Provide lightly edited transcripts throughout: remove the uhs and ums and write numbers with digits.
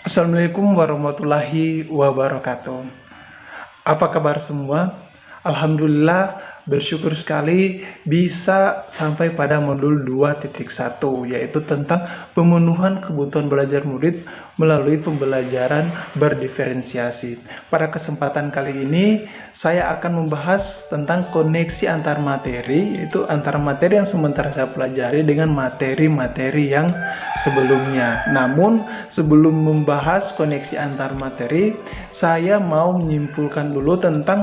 Assalamualaikum warahmatullahi wabarakatuh. Apa kabar semua? Alhamdulillah, bersyukur sekali bisa sampai pada modul 2.1, yaitu tentang pemenuhan kebutuhan belajar murid melalui pembelajaran berdiferensiasi. Pada kesempatan kali ini, saya akan membahas tentang koneksi antar materi, yaitu antara materi yang sementara saya pelajari dengan materi-materi yang sebelumnya. Namun, sebelum membahas koneksi antar materi, saya mau menyimpulkan dulu tentang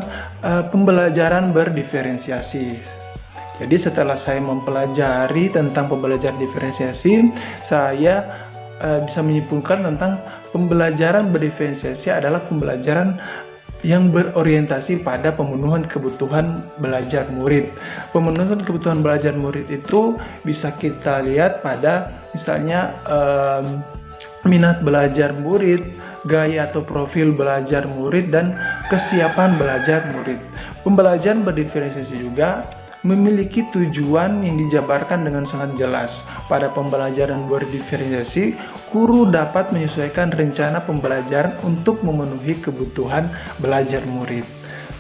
pembelajaran berdiferensiasi. Jadi setelah saya mempelajari tentang pembelajaran diferensiasi, saya bisa menyimpulkan tentang pembelajaran berdiferensiasi adalah pembelajaran yang berorientasi pada pemenuhan kebutuhan belajar murid. Pemenuhan kebutuhan belajar murid itu bisa kita lihat pada misalnya minat belajar murid, gaya atau profil belajar murid, dan kesiapan belajar murid. Pembelajaran berdiferensiasi juga memiliki tujuan yang dijabarkan dengan sangat jelas. Pada pembelajaran berdiferensiasi, guru dapat menyesuaikan rencana pembelajaran untuk memenuhi kebutuhan belajar murid.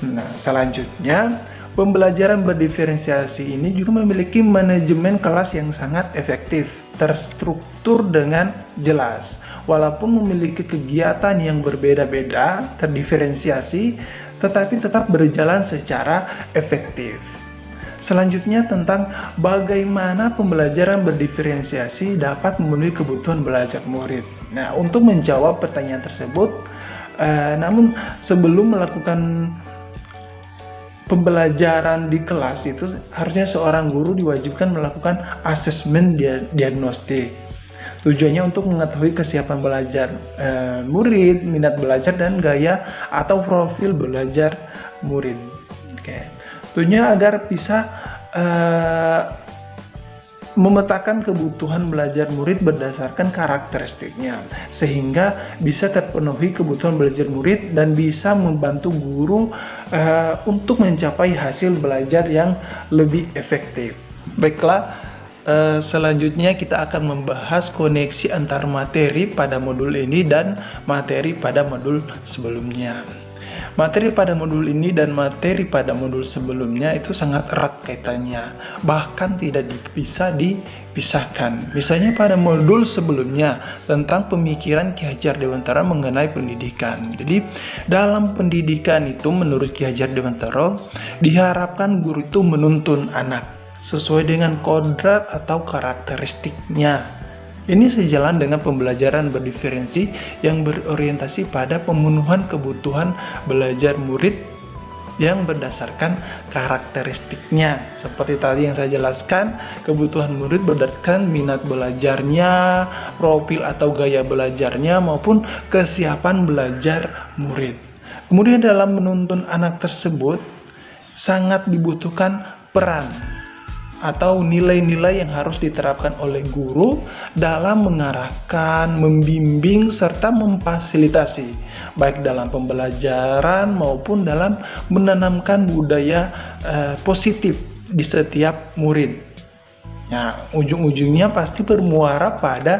Nah, selanjutnya, pembelajaran berdiferensiasi ini juga memiliki manajemen kelas yang sangat efektif, terstruktur dengan jelas. Walaupun memiliki kegiatan yang berbeda-beda, terdiferensiasi, tetapi tetap berjalan secara efektif. Selanjutnya tentang bagaimana pembelajaran berdiferensiasi dapat memenuhi kebutuhan belajar murid. Nah, untuk menjawab pertanyaan tersebut, namun sebelum melakukan pembelajaran di kelas itu harusnya seorang guru diwajibkan melakukan asesmen diagnostik. Tujuannya untuk mengetahui kesiapan belajar murid, minat belajar, dan gaya atau profil belajar murid. Tujuannya agar bisa memetakan kebutuhan belajar murid berdasarkan karakteristiknya, sehingga bisa terpenuhi kebutuhan belajar murid dan bisa membantu guru untuk mencapai hasil belajar yang lebih efektif. Baiklah, selanjutnya kita akan membahas koneksi antar materi pada modul ini dan materi pada modul sebelumnya. Materi pada modul ini dan materi pada modul sebelumnya itu sangat erat kaitannya, bahkan tidak bisa dipisahkan. Misalnya pada modul sebelumnya tentang pemikiran Ki Hajar Dewantara mengenai pendidikan. Jadi dalam pendidikan itu menurut Ki Hajar Dewantara diharapkan guru itu menuntun anak sesuai dengan kodrat atau karakteristiknya. Ini sejalan dengan pembelajaran berdiferensi yang berorientasi pada pemenuhan kebutuhan belajar murid yang berdasarkan karakteristiknya. Seperti tadi yang saya jelaskan, kebutuhan murid berdasarkan minat belajarnya, profil atau gaya belajarnya, maupun kesiapan belajar murid. Kemudian dalam menuntun anak tersebut, sangat dibutuhkan peran atau nilai-nilai yang harus diterapkan oleh guru dalam mengarahkan, membimbing, serta memfasilitasi baik dalam pembelajaran maupun dalam menanamkan budaya positif di setiap murid. Nah, ujung-ujungnya pasti bermuara pada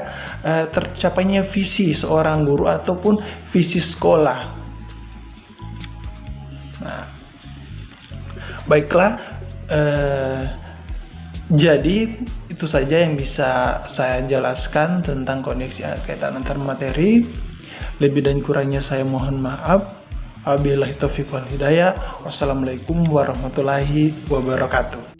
tercapainya visi seorang guru ataupun visi sekolah. Nah, baiklah, jadi itu saja yang bisa saya jelaskan tentang koneksi kaitan antar materi. Lebih dan kurangnya saya mohon maaf. Wabillahi taufiq wal hidayah. Wassalamualaikum warahmatullahi wabarakatuh.